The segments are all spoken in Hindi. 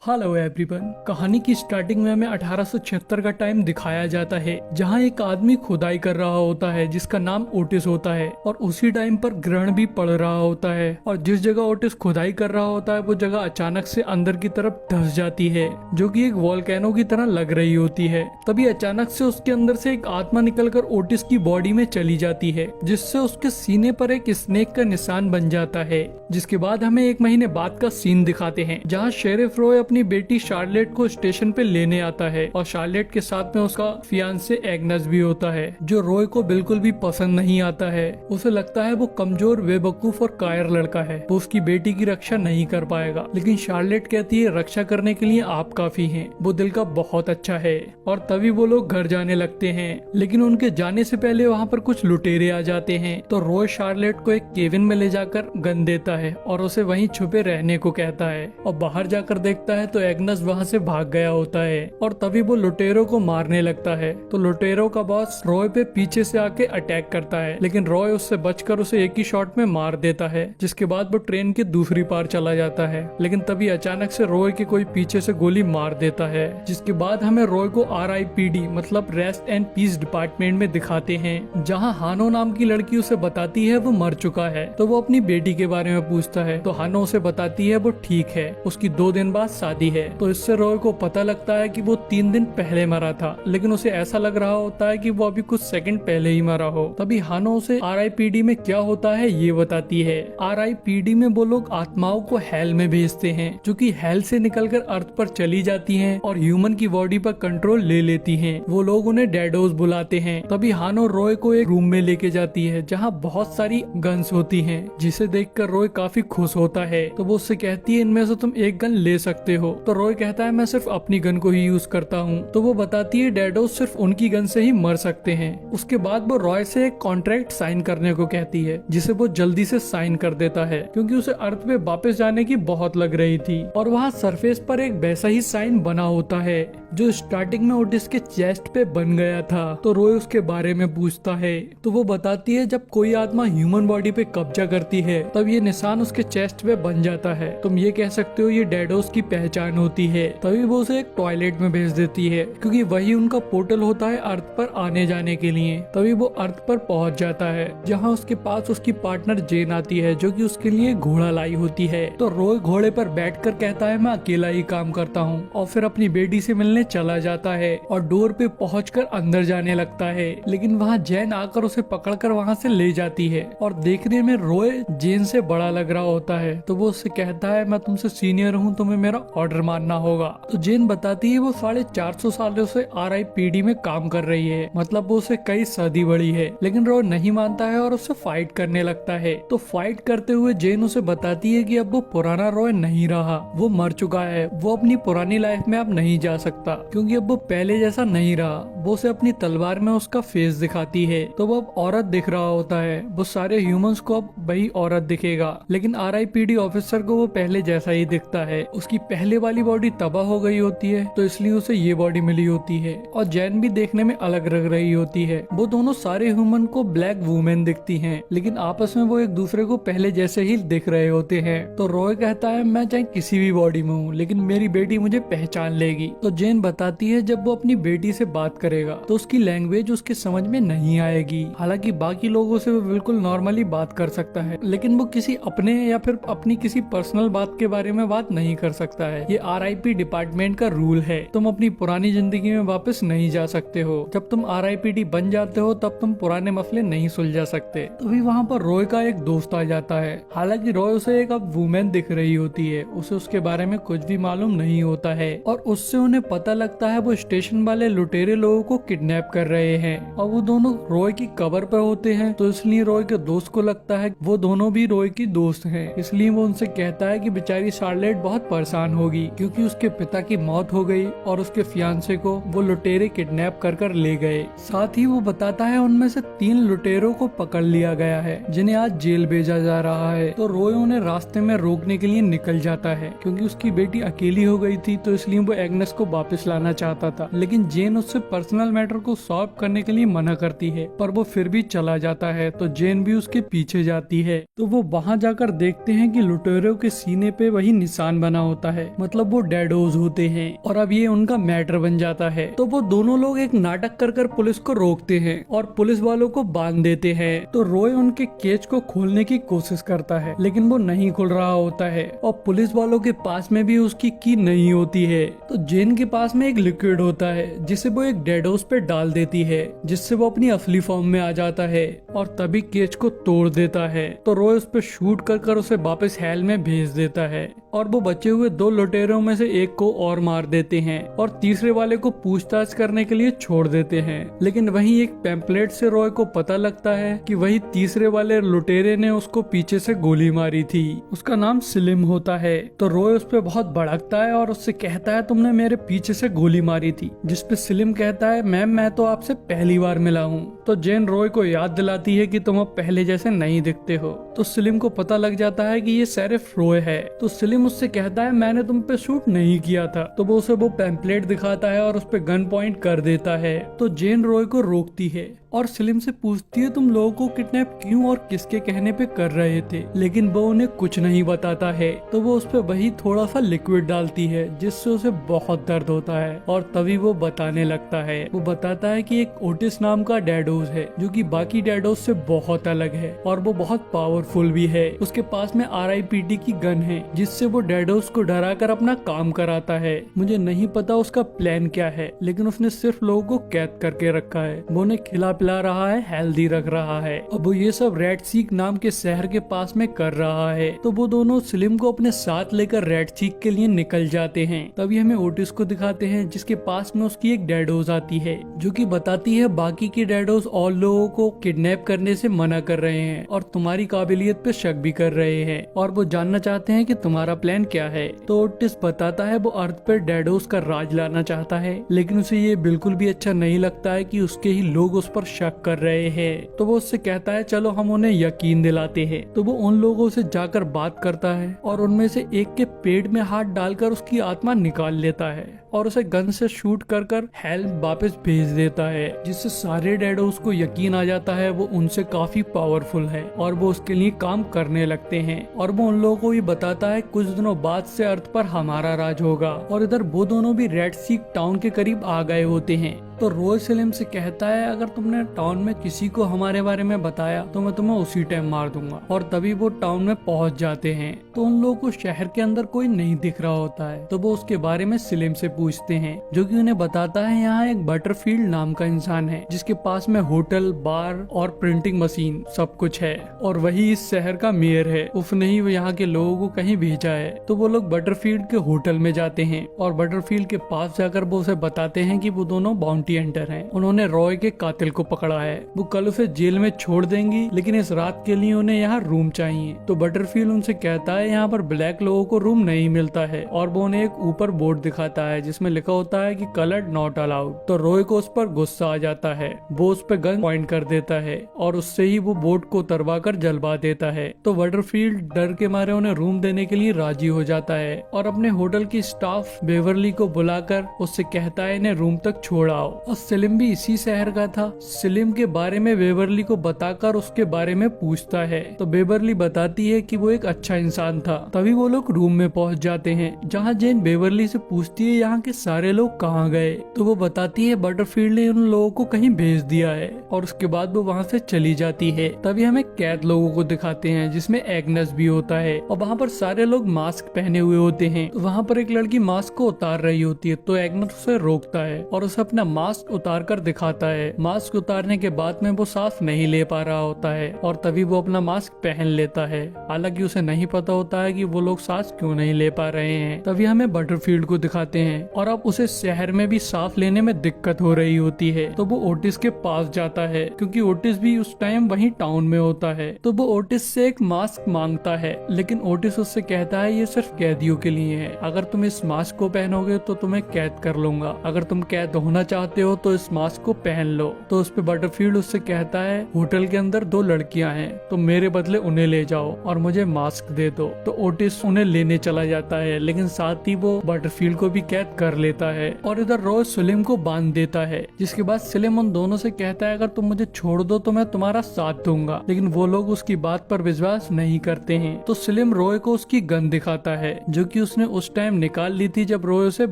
Hello everyone. कहानी की स्टार्टिंग में हमें 1876 का टाइम दिखाया जाता है, जहां एक आदमी खुदाई कर रहा होता है जिसका नाम ओटिस होता है, और उसी टाइम पर ग्रहण भी पड़ रहा होता है। और जिस जगह ओटिस खुदाई कर रहा होता है वो जगह अचानक से अंदर की तरफ धंस जाती है, जो कि एक वोल्केनो की तरह लग रही होती है। तभी अचानक से उसके अंदर से एक आत्मा निकलकर ओटिस की बॉडी में चली जाती है, जिससे उसके सीने पर एक स्नेक का निशान बन जाता है। जिसके बाद हमें 1 महीने बाद का सीन दिखाते हैं, जहाँ शेरिफ रॉय अपनी बेटी शार्लेट को स्टेशन पे लेने आता है, और शार्लेट के साथ में उसका फियांसे एग्नस भी होता है, जो रॉय को बिल्कुल भी पसंद नहीं आता है। उसे लगता है वो कमजोर, बेवकूफ और कायर लड़का है, वो उसकी बेटी की रक्षा नहीं कर पाएगा। लेकिन शार्लेट कहती है रक्षा करने के लिए आप काफी हैं, वो दिल का बहुत अच्छा है। और तभी वो लोग घर जाने लगते हैं, लेकिन उनके जाने से पहले वहाँ पर कुछ लुटेरे आ जाते हैं। तो रॉय शार्लेट को एक केबिन में ले जाकर गन देता है और उसे वहीं छुपे रहने को कहता है, और बाहर जाकर देखता है तो एग्नस वहाँ से भाग गया होता है। और तभी वो लुटेरों को मारने लगता है। तो लुटेरों का बॉस रॉय पे पीछे से आके अटैक करता है, लेकिन रॉय उससे बचकर उसे एक ही शॉट में मार देता है। जिसके बाद वो ट्रेन के दूसरी पार चला जाता है, लेकिन तभी अचानक से रॉय के कोई पीछे से गोली मार देता है। जिसके बाद हमें रॉय को RIPD मतलब रेस्ट एंड पीस डिपार्टमेंट में दिखाते हैं, जहाँ हानो नाम की लड़की उसे बताती है वो मर चुका है। तो वो अपनी बेटी के बारे में पूछता है, तो हानो उसे बताती है वो ठीक है, उसकी 2 दिन बाद शादी है। तो इससे रॉय को पता लगता है कि वो 3 दिन पहले मरा था, लेकिन उसे ऐसा लग रहा होता है कि वो अभी कुछ सेकंड पहले ही मरा हो। तभी हानो उसे RIPD में क्या होता है ये बताती है। RIPD में वो लोग आत्माओं को हेल में भेजते हैं, जो कि हेल से निकलकर अर्थ पर चली जाती हैं और ह्यूमन की बॉडी पर कंट्रोल ले लेती हैं। वो लोग उन्हें डैडोस बुलाते हैं। तभी हानो रॉय को एक रूम में लेके जाती है, जहाँ बहुत सारी गन्स होती हैं, जिसे देखकर रॉय काफी खुश होता है। तो वो उससे कहती है इनमें से तुम एक गन ले सकते हो। तो रॉय कहता है मैं सिर्फ अपनी गन को ही यूज करता हूँ। तो वो बताती है डैडोस सिर्फ उनकी गन से ही मर सकते हैं। उसके बाद वो रॉय से एक कॉन्ट्रैक्ट साइन करने को कहती है, जिसे वो जल्दी से साइन कर देता है, क्योंकि उसे अर्थ पे वापस जाने की बहुत लग रही थी। और वहाँ सरफेस पर एक वैसा ही साइन बना होता है जो स्टार्टिंग में ओटिस के चेस्ट पे बन गया था। तो रॉय उसके बारे में पूछता है, तो वो बताती है जब कोई आत्मा ह्यूमन बॉडी पे कब्जा करती है तब ये निशान उसके चेस्ट पे बन जाता है। तुम ये कह सकते हो ये डैडोस की पहचान होती है। तभी वो उसे एक टॉयलेट में भेज देती है, क्योंकि वही उनका पोर्टल होता है अर्थ पर आने जाने के लिए। तभी वो अर्थ पर पहुंच जाता है, जहां उसके पास उसकी पार्टनर जेन आती है, जो कि उसके लिए घोड़ा लाई होती है। तो रॉय घोड़े पर बैठकर कहता है मैं अकेला ही काम करता हूँ, और फिर अपनी बेटी से मिलने चला जाता है और डोर पे पहुंचकर अंदर जाने लगता है। लेकिन वहाँ जेन आकर उसे पकड़कर वहाँ से ले जाती है, और देखने में रॉय जेन से बड़ा लग रहा होता है। तो वो उससे कहता है मैं तुमसे सीनियर हूँ, तुम्हें मेरा ऑर्डर मानना होगा। तो जेन बताती है वो 450 सालों से RIPD में काम कर रही है, मतलब वो उसे कई सदी बड़ी है। लेकिन रॉय नहीं मानता है और उससे फाइट करने लगता है। तो फाइट करते हुए जेन उसे बताती है कि अब वो पुराना रॉय नहीं रहा, वो मर चुका है, वो अपनी पुरानी लाइफ में अब नहीं जा सकता, क्योंकि अब वो पहले जैसा नहीं रहा। वो उसे अपनी तलवार में उसका फेस दिखाती है, तो वो अब औरत दिख रहा होता है। वो सारे ह्यूमंस को अब वही औरत दिखेगा, लेकिन RIPD ऑफिसर को वो पहले जैसा ही दिखता है। उसकी पहले वाली बॉडी तबाह हो गई होती है, तो इसलिए उसे ये बॉडी मिली होती है। और जैन भी देखने में अलग लग रही होती है। वो दोनों सारे ह्यूमन को ब्लैक वुमेन दिखती हैं, लेकिन आपस में वो एक दूसरे को पहले जैसे ही दिख रहे होते हैं। तो रॉय कहता है मैं चाहे किसी भी बॉडी में हूँ, लेकिन मेरी बेटी मुझे पहचान लेगी। तो जेन बताती है जब वो अपनी बेटी से बात करेगा तो उसकी लैंग्वेज उसके समझ में नहीं आएगी। हालांकि बाकी लोगों से वो बिल्कुल नॉर्मली बात कर सकता है, लेकिन वो किसी अपने या फिर अपनी किसी पर्सनल बात के बारे में बात नहीं कर सकता है। ये RIP डिपार्टमेंट का रूल है। तुम अपनी पुरानी जिंदगी में वापस नहीं जा सकते हो। जब तुम RIPD बन जाते हो तब तुम पुराने मसले नहीं सुलझा सकते। तभी वहाँ पर रॉय का एक दोस्त आ जाता है। हालांकि रॉय उसे एक अब वुमेन दिख रही होती है, उसे उसके बारे में कुछ भी मालूम नहीं होता है, और उससे उन्हें पता लगता है वो स्टेशन वाले लुटेरे लोगों को किडनैप कर रहे हैं, और वो दोनों रॉय की कबर पर होते हैं। तो इसलिए रॉय के दोस्त को लगता है वो दोनों भी रॉय की दोस्त हैं। इसलिए वो उनसे कहता है कि बेचारी शार्लेट बहुत परेशान होगी, क्योंकि उसके पिता की मौत हो गई और उसके फियांसे को वो लुटेरे किडनैप कर ले गए। साथ ही वो बताता है उनमें से 3 लुटेरों को पकड़ लिया गया है, जिन्हें आज जेल भेजा जा रहा है। तो रॉय उन्हें रास्ते में रोकने के लिए निकल जाता है, क्योंकि उसकी बेटी अकेली हो गई थी, तो इसलिए वो एग्नेस को वापस लाना चाहता था। लेकिन जेन उससे पर्सनल मैटर को सॉल्व करने के लिए मना करती है, पर वो फिर भी चला जाता है। तो जेन भी उसके पीछे जाती है। तो वो वहाँ जाकर देखते हैं कि लुटेरों के सीने पे वही निशान बना होता है मतलब वो डैडोज होते हैं और अब ये उनका मैटर बन जाता है। तो वो दोनों लोग एक नाटक कर पुलिस को रोकते हैं और पुलिस वालों को बांध देते हैं। तो रॉय उनके केज को खोलने की कोशिश करता है लेकिन वो नहीं खुल रहा होता है और पुलिस वालों के पास में भी उसकी की नहीं होती है। तो जेन के पास में एक लिक्विड होता है जिसे वो एक डैडोज पे डाल देती है जिससे वो अपनी असली फॉर्म में आ जाता है और तभी केज को तोड़ देता है। तो रॉय उस पर शूट कर उसे वापस हेल में भेज देता है और वो बचे हुए 2 लुटेरों में से एक को और मार देते हैं और तीसरे वाले को पूछताछ करने के लिए छोड़ देते हैं। लेकिन वहीं एक पैम्पलेट से रॉय को पता लगता है कि वही तीसरे वाले लुटेरे ने उसको पीछे से गोली मारी थी। उसका नाम स्लिम होता है। तो रॉय उस पर बहुत भड़कता है और उससे कहता है तुमने मेरे पीछे से गोली मारी थी, जिसपे स्लिम कहता है मैम मैं तो आपसे पहली बार मिला हूँ। तो जेन रॉय को याद दिलाती है कि तुम अब पहले जैसे नहीं दिखते हो। तो स्लिम को पता लग जाता है कि ये सिर्फ रॉय है। तो स्लिम उससे कहता है मैंने तुम पे शूट नहीं किया था। तो वो उसे वो पैम्पलेट दिखाता है और उस पे गन पॉइंट कर देता है। तो जेन रॉय को रोकती है और स्लिम से पूछती है तुम लोगों को किडनैप क्यों और किसके कहने पे कर रहे थे, लेकिन वो उन्हें कुछ नहीं बताता है। तो वो उस पे वही थोड़ा सा लिक्विड डालती है जिससे उसे बहुत दर्द होता है और तभी वो बताने लगता है। वो बताता है कि एक ओटिस नाम का डैडोज है जो कि बाकी डैडोज से बहुत अलग है और वो बहुत पावरफुल भी है। उसके पास में RIPD की गन है जिससे वो डैडोज को डरा कर अपना काम कराता है। मुझे नहीं पता उसका प्लान क्या है लेकिन उसने सिर्फ लोगों को कैद करके रखा है। वो उन्हें खिला रहा है, हेल्दी रख रहा है। अब वो ये सब रेड सीक नाम के शहर के पास में कर रहा है। तो वो दोनों स्लिम को अपने साथ लेकर रेड सीक के लिए निकल जाते हैं। तभी हमें ओटिस को दिखाते हैं जिसके पास में उसकी एक डैडोज आती है जो कि बताती है बाकी के डैडोज और लोगों को किडनैप करने से मना कर रहे हैं और तुम्हारी काबिलियत पे शक भी कर रहे हैं और वो जानना चाहते हैं कि तुम्हारा प्लान क्या है। तो ओटिस बताता है वो अर्थ पर डैडोज का राज लाना चाहता है लेकिन उसे ये बिल्कुल भी अच्छा नहीं लगता है कि उसके ही लोग उस पर शक कर रहे हैं। तो वो उससे कहता है चलो हम उन्हें यकीन दिलाते हैं। तो वो उन लोगों से जाकर बात करता है और उनमें से एक के पेट में हाथ डालकर उसकी आत्मा निकाल लेता है और उसे गन से शूट कर हेल वापस भेज देता है जिससे सारे डैडोज को यकीन आ जाता है वो उनसे काफी पावरफुल है और वो उसके लिए काम करने लगते हैं। और वो उन लोगों को भी बताता है कुछ दिनों बाद से अर्थ पर हमारा राज होगा। और इधर वो दोनों भी रेड सीक टाउन के करीब आ गए होते हैं। तो रॉय स्लिम से कहता है अगर तुमने टाउन में किसी को हमारे बारे में बताया तो मैं तुम्हें उसी टाइम मार दूंगा। और तभी वो टाउन में पहुंच जाते हैं। तो उन लोगों को शहर के अंदर कोई नहीं दिख रहा होता है। तो वो उसके बारे में स्लिम से पूछते हैं जो कि उन्हें बताता है यहाँ एक बटरफील्ड नाम का इंसान है जिसके पास में होटल, बार और प्रिंटिंग मशीन सब कुछ है और वही इस शहर का मेयर है। उसने ही यहाँ के लोगों को कहीं भेजा है। तो वो लोग बटरफील्ड के होटल में जाते हैं और बटरफील्ड के पास जाकर वो उसे बताते हैं कि वो दोनों बाउंटी एंटर हैं। उन्होंने रॉय के कातिल को पकड़ा है। वो कल उसे जेल में छोड़ देंगी लेकिन इस रात के लिए उन्हें यहाँ रूम चाहिए। तो बटरफील्ड उनसे कहता है यहाँ पर ब्लैक लोगों को रूम नहीं मिलता है और वो उन्हें एक ऊपर बोर्ड दिखाता है जिसमें लिखा होता है कि कलर्ड नॉट अलाउड। तो रॉय को उस पर गुस्सा आ जाता है। वो उस पर गन पॉइंट कर देता है और उससे ही वो बोर्ड को उतरवा कर जलवा देता है। तो बटरफील्ड डर के मारे उन्हें रूम देने के लिए राजी हो जाता है और अपने होटल की स्टाफ बेवरली को बुलाकर उससे कहता है इन्हें रूम तक छोड़ आओ। और स्लिम भी इसी शहर का था। स्लिम के बारे में बेवरली को बताकर उसके बारे में पूछता है। तो बेवरली बताती है कि वो एक अच्छा इंसान था। तभी वो लोग रूम में पहुंच जाते हैं जहां जेन बेवरली से पूछती है यहाँ के सारे लोग कहाँ गए। तो वो बताती है बटरफील्ड ने उन लोगों को कहीं भेज दिया है और उसके बाद वो वहाँ से चली जाती है। तभी हमें कैद लोगों को दिखाते हैं जिसमें एग्नेस भी होता है और वहाँ पर सारे लोग मास्क पहने हुए होते हैं। तो वहाँ पर एक लड़की मास्क को उतार रही होती है तो एग्नेस उसे रोकता है और उसे अपना मास्क उतार कर दिखाता है। मास्क उतारने के बाद में वो सांस नहीं ले पा रहा होता है और तभी वो अपना मास्क पहन लेता है। हालांकि उसे नहीं पता होता है कि वो लोग सांस क्यों नहीं ले पा रहे हैं। तभी हमें बटरफील्ड को दिखाते हैं और अब उसे शहर में भी सांस लेने में दिक्कत हो रही होती है। तो वो ओटिस के पास जाता है क्योंकि ओटिस भी उस टाइम वहीं टाउन में होता है। तो वो ओटिस से एक मास्क मांगता है लेकिन ओटिस उससे कहता है ये सिर्फ कैदियों के लिए है। अगर तुम इस मास्क को पहनोगे तो तुम्हें कैद कर लूंगा। अगर तुम कैद होना चाहते चाहते हो तो इस मास्क को पहन लो। तो उस पे बटरफील्ड उससे कहता है होटल के अंदर 2 लड़कियां हैं, तो मेरे बदले उन्हें ले जाओ और मुझे मास्क दे दो। तो ओटिस उन्हें लेने चला जाता है, लेकिन साथ ही वो बटरफील्ड को भी कैद कर लेता है और इधर रॉय सलीम को बांध देता है। जिसके बाद सलीम उन दोनों से कहता है अगर तुम मुझे छोड़ दो तो मैं तुम्हारा साथ दूंगा, लेकिन वो लोग उसकी बात पर विश्वास नहीं करते हैं। तो सलीम रॉय को उसकी गन दिखाता है जो कि उसने उस टाइम निकाल ली थी जब रॉय उसे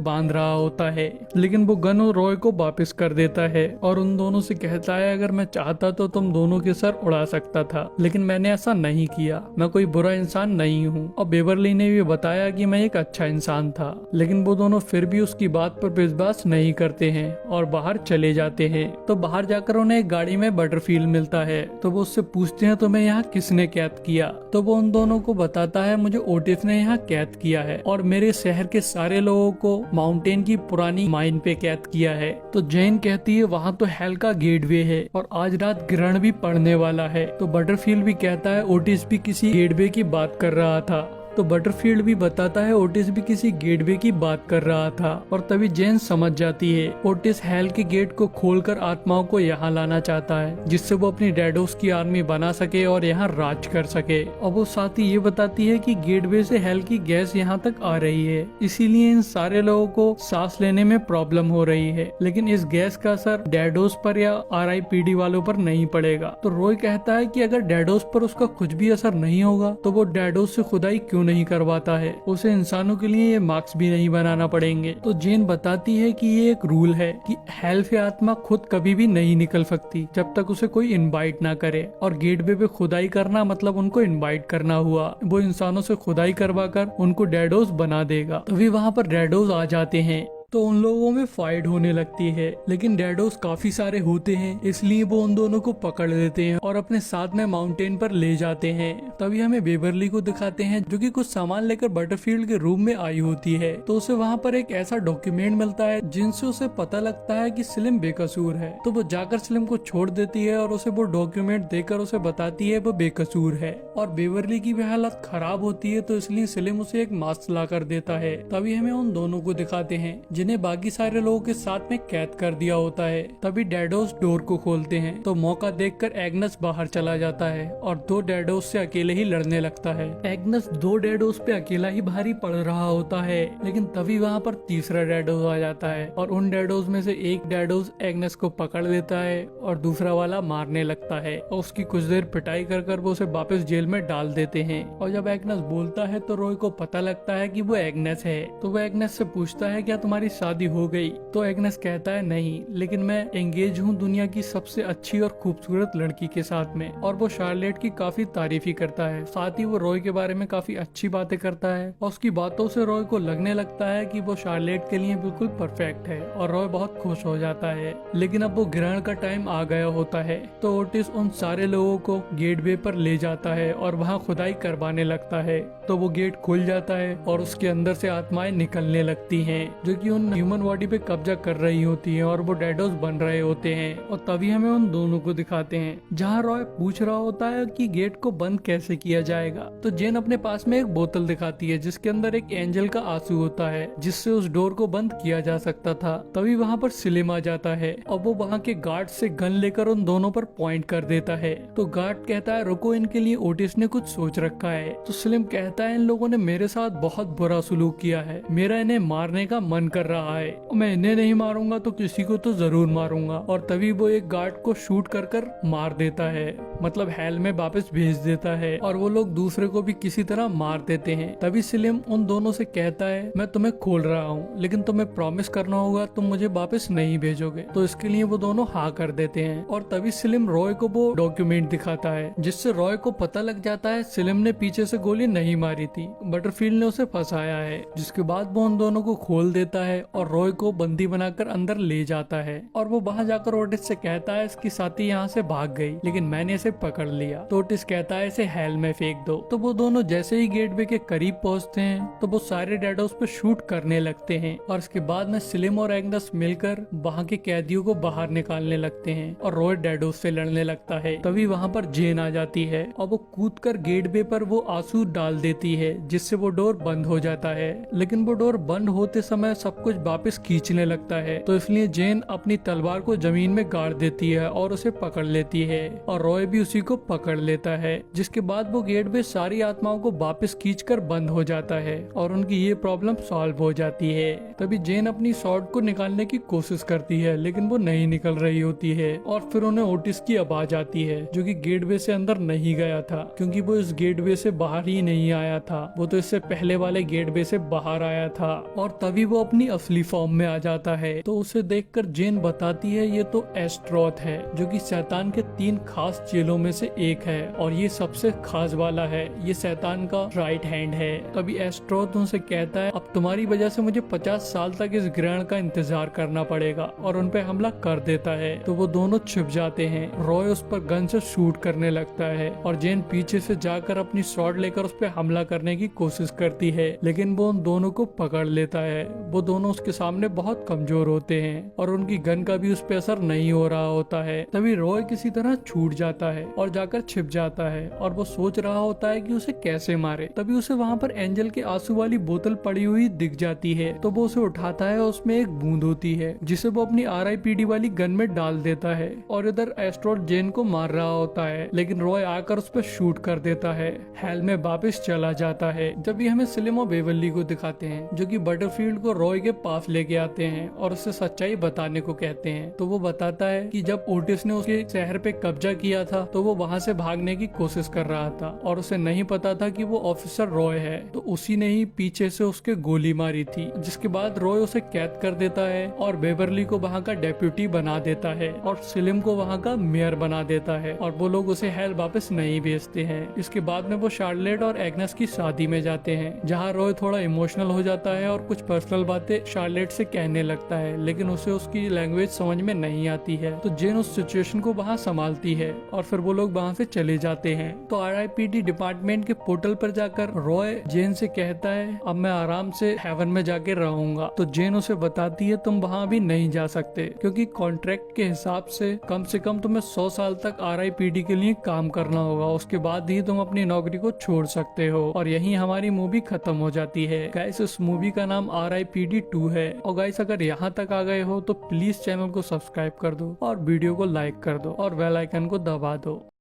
बांध रहा होता है, लेकिन वो गन रॉय को वापस कर देता है और उन दोनों से कहता है अगर मैं चाहता तो तुम दोनों के सर उड़ा सकता था, लेकिन मैंने ऐसा नहीं किया। मैं कोई बुरा इंसान नहीं हूँ। और बेवरली ने भी बताया कि मैं एक अच्छा इंसान था, लेकिन वो दोनों फिर भी उसकी बात पर विश्वास नहीं करते हैं और बाहर चले जाते हैं। तो बाहर जाकर उन्हें एक गाड़ी में बटरफील्ड मिलता है, तो वो उससे पूछते हैं तुम्हें यहाँ किसने कैद किया। तो वो उन दोनों को बताता है मुझे ओटिस ने यहाँ कैद किया है और मेरे शहर के सारे लोगों को माउंटेन की पुरानी माइन पे कैद किया है। तो जैन कहती है वहाँ तो हेल का गेटवे है और आज रात ग्रहण भी पड़ने वाला है। तो बटरफील्ड भी कहता है ओटिस भी किसी गेटवे की बात कर रहा था। तो बटरफील्ड भी बताता है ओटिस भी किसी गेटवे की बात कर रहा था। और तभी जेन समझ जाती है ओटिस हेल के गेट को खोलकर आत्माओं को यहाँ लाना चाहता है, जिससे वो अपनी डैडोस की आर्मी बना सके और यहाँ राज कर सके। और वो साथ ही ये बताती है कि गेटवे से हेल की गैस यहाँ तक आ रही है, इसीलिए इन सारे लोगों को सांस लेने में प्रॉब्लम हो रही है, लेकिन इस गैस का असर डैडोस पर या RIPD वालों पर नहीं पड़ेगा। तो रॉय कहता है कि अगर डैडोस पर उसका कुछ भी असर नहीं होगा तो वो डैडोस से खुदाई क्यों नहीं करवाता है, उसे इंसानों के लिए ये मार्क्स भी नहीं बनाना पड़ेंगे। तो जेन बताती है कि ये एक रूल है कि हेल से आत्मा खुद कभी भी नहीं निकल सकती जब तक उसे कोई इनवाइट ना करे, और गेटवे पे खुदाई करना मतलब उनको इनवाइट करना हुआ। वो इंसानों से खुदाई करवा कर उनको डैडोस बना देगा। तभी वहाँ पर डैडोस आ जाते हैं, तो उन लोगों में फाइट होने लगती है, लेकिन डैडोस काफी सारे होते हैं इसलिए वो उन दोनों को पकड़ लेते हैं और अपने साथ में माउंटेन पर ले जाते हैं। तभी हमें बेवरली को दिखाते हैं जो कि कुछ सामान लेकर बटरफील्ड के रूम में आई होती है। तो उसे वहाँ पर एक ऐसा डॉक्यूमेंट मिलता है जिनसे उसे पता लगता है कि सलीम बेकसूर है। तो वो जाकर सलीम को छोड़ देती है और उसे वो डॉक्यूमेंट देकर उसे बताती है वो बेकसूर है। और बेवरली की भी हालत खराब होती है, तो इसलिए सलीम उसे एक मास्क ला कर देता है। तभी हमें उन दोनों को दिखाते हैं जिन्हें बाकी सारे लोगों के साथ में कैद कर दिया होता है। तभी डैडोस डोर को खोलते हैं, तो मौका देखकर एग्नस बाहर चला जाता है और 2 डैडोस से अकेले ही लड़ने लगता है। एग्नस 2 डैडोस पे अकेला ही भारी पड़ रहा होता है, लेकिन तभी वहाँ पर तीसरा डैडोस आ जाता है और उन डैडोस में से एक डैडोस एग्नस को पकड़ लेता है और दूसरा वाला मारने लगता है और उसकी कुछ देर पिटाई कर वो उसे वापस जेल में डाल देते हैं। और जब एग्नस बोलता है तो रॉय को पता लगता है कि वो एग्नस है। तो वो एग्नस से पूछता है क्या तुम्हारी शादी हो गई? तो एग्नस कहता है नहीं, लेकिन मैं एंगेज हूँ दुनिया की सबसे अच्छी और खूबसूरत लड़की के साथ में। और वो शार्लेट की काफी तारीफ ही करता है, साथ ही वो रॉय के बारे में काफी अच्छी बातें करता है और उसकी बातों से रॉय को लगने लगता है कि वो शार्लेट के लिए बिल्कुल परफेक्ट है और रॉय बहुत खुश हो जाता है। लेकिन अब वो ग्रहण का टाइम आ गया होता है, तो ओटिस उन सारे लोगों को गेटवे पर ले जाता है और वहाँ खुदाई करवाने लगता है। तो वो गेट खुल जाता है और उसके अंदर से आत्माएं निकलने लगती हैं जो कि उन ह्यूमन बॉडी पे कब्जा कर रही होती हैं और वो डैडोस बन रहे होते हैं। और तभी हमें उन दोनों को दिखाते हैं जहाँ रॉय पूछ रहा होता है कि गेट को बंद कैसे किया जाएगा। तो जेन अपने पास में एक बोतल दिखाती है जिसके अंदर एक एंजल का आंसू होता है जिससे उस डोर को बंद किया जा सकता था। तभी वहाँ पर सलीम आ जाता है और वो वहाँ के गार्ड से गन लेकर उन दोनों पर पॉइंट कर देता है। तो गार्ड कहता है रुको, इनके लिए ओटिस ने कुछ सोच रखा है। तो सलीम कहता है इन लोगों ने मेरे साथ बहुत बुरा सलूक किया है, मेरा इन्हें मारने का मन कर रहा है, मैं इन्हें नहीं मारूंगा तो किसी को तो जरूर मारूंगा। और तभी वो एक गार्ड को शूट कर मार देता है, मतलब हेल में वापस भेज देता है और वो लोग दूसरे को भी किसी तरह मार देते हैं। तभी सलीम उन दोनों से कहता है मैं तुम्हें खोल रहा हूँ, लेकिन तुम्हें प्रॉमिस करना होगा तुम मुझे वापस नहीं भेजोगे। तो इसके लिए वो दोनों हाँ कर देते हैं। और तभी सलीम रॉय को वो डॉक्यूमेंट दिखाता है जिससे रॉय को पता लग जाता है सलीम ने पीछे से गोली नहीं मारी थी, बटरफील्ड ने उसे फंसाया है। जिसके बाद वो उन दोनों को खोल देता है और रॉय को बंदी बनाकर अंदर ले जाता है। और वो वहाँ जाकर ओटिस से कहता है इसकी साथी यहाँ से भाग गई, लेकिन मैंने इसे पकड़ लिया। तो ओटिस कहता है इसे हेल में फेंक दो। तो वो दोनों जैसे ही गेटवे के करीब पहुँचते हैं तो वो सारे डैडोस पे शूट करने लगते हैं और इसके बाद में सलीम और एग्नस मिलकर वहाँ के कैदियों को बाहर निकालने लगते हैं और रॉय डैडोस से लड़ने लगता है। तभी वहाँ पर जेन आ जाती है और वो कूदकर गेटवे पर वो आंसू डाल देती है जिससे वो डोर बंद हो जाता है। लेकिन वो डोर बंद होते समय सब सब कुछ वापस खींचने लगता है। तो इसलिए जेन अपनी तलवार को जमीन में गाड़ देती है और उसे पकड़ लेती है और रॉय भी उसी को पकड़ लेता है, जिसके बाद वो गेटवे सारी आत्माओं को वापस खींचकर बंद हो जाता है और उनकी ये प्रॉब्लम सॉल्व हो जाती है। तभी जेन अपनी स्वॉर्ड को निकालने की कोशिश करती है लेकिन वो नहीं निकल रही होती है और फिर उन्हें ओटिस की आवाज आती है जो कि गेटवे से अंदर नहीं गया था, क्योंकि वो इस गेटवे से बाहर ही नहीं आया था, वो तो इससे पहले वाले गेटवे से बाहर आया था। और तभी वो अपनी असली फॉर्म में आ जाता है। तो उसे देखकर जेन बताती है ये तो एस्ट्रोथ है, जो कि शैतान के 3 खास चेलों में से एक है और ये सबसे खास वाला है, ये शैतान का राइट हैंड है। तभी एस्ट्रोथ उनसे कहता है अब तुम्हारी वजह से मुझे 50 साल तक इस ग्रहण का इंतजार करना पड़ेगा, और उन पे हमला कर देता है। तो वो दोनों छिप जाते हैं। रॉय उस पर गन से शूट करने लगता है और जेन पीछे से जाकर अपनी स्वॉर्ड लेकर उस पर हमला करने की कोशिश करती है, लेकिन वो उन दोनों को पकड़ लेता है। वो दोनों उसके सामने बहुत कमजोर होते हैं और उनकी गन का भी उस पर असर नहीं हो रहा होता है। तभी रॉय किसी तरह छूट जाता है और जाकर छिप जाता है और वो सोच रहा होता है कि उसे कैसे मारे। तभी उसे वहाँ पर एंजल के आंसू वाली बोतल पड़ी हुई दिख जाती है। तो वो उसे उठाता है और उसमें एक बूंद होती है जिसे वो अपनी RIPD वाली गन में डाल देता है और इधर एस्ट्रोथ जेन को मार रहा होता है, लेकिन रॉय आकर उस पर शूट कर देता है। हेल में वापस चला जाता है। जब भी हमें सिलिम और बेवर्ली को दिखाते हैं जो कि बटरफील्ड को रॉय के पास लेके आते हैं और उससे सच्चाई बताने को कहते हैं। तो वो बताता है कि जब ओटिस ने उसके शहर पे कब्जा किया था तो वो वहाँ से भागने की कोशिश कर रहा था और उसे नहीं पता था कि वो ऑफिसर रॉय है। तो उसी ने ही पीछे से उसके गोली मारी थी, जिसके बाद रॉय उसे कैद कर देता है और बेवर्ली को वहाँ का डेप्यूटी बना देता है और सिलिम को वहाँ का मेयर बना देता है और वो लोग उसे हेल वापस नहीं भेजते हैं। इसके बाद में वो शार्लेट और एग्नेस की शादी में जाते हैं, जहाँ रॉय थोड़ा इमोशनल हो जाता है और कुछ पर्सनल बातें शार्लेट से कहने लगता है, लेकिन उसे उसकी लैंग्वेज समझ में नहीं आती है। तो जेन उस सिचुएशन को वहाँ संभालती है और फिर वो लोग वहाँ से चले जाते हैं। तो RIPD डिपार्टमेंट के पोर्टल पर जाकर रॉय जेन से कहता है अब मैं आराम से हेवन में जाके रहूंगा। तो जेन उसे बताती है तुम वहाँ भी नहीं जा सकते, क्योंकि कॉन्ट्रैक्ट के हिसाब से कम तुम्हें 100 साल तक RIPD के लिए काम करना होगा, उसके बाद ही तुम अपनी नौकरी को छोड़ सकते हो। और यही हमारी मूवी खत्म हो जाती है। गाइस इस मूवी का नाम RIPD 2 है। और गाइस अगर यहाँ तक आ गए हो तो प्लीज चैनल को सब्सक्राइब कर दो और वीडियो को लाइक कर दो और बेल आइकन को दबा दो।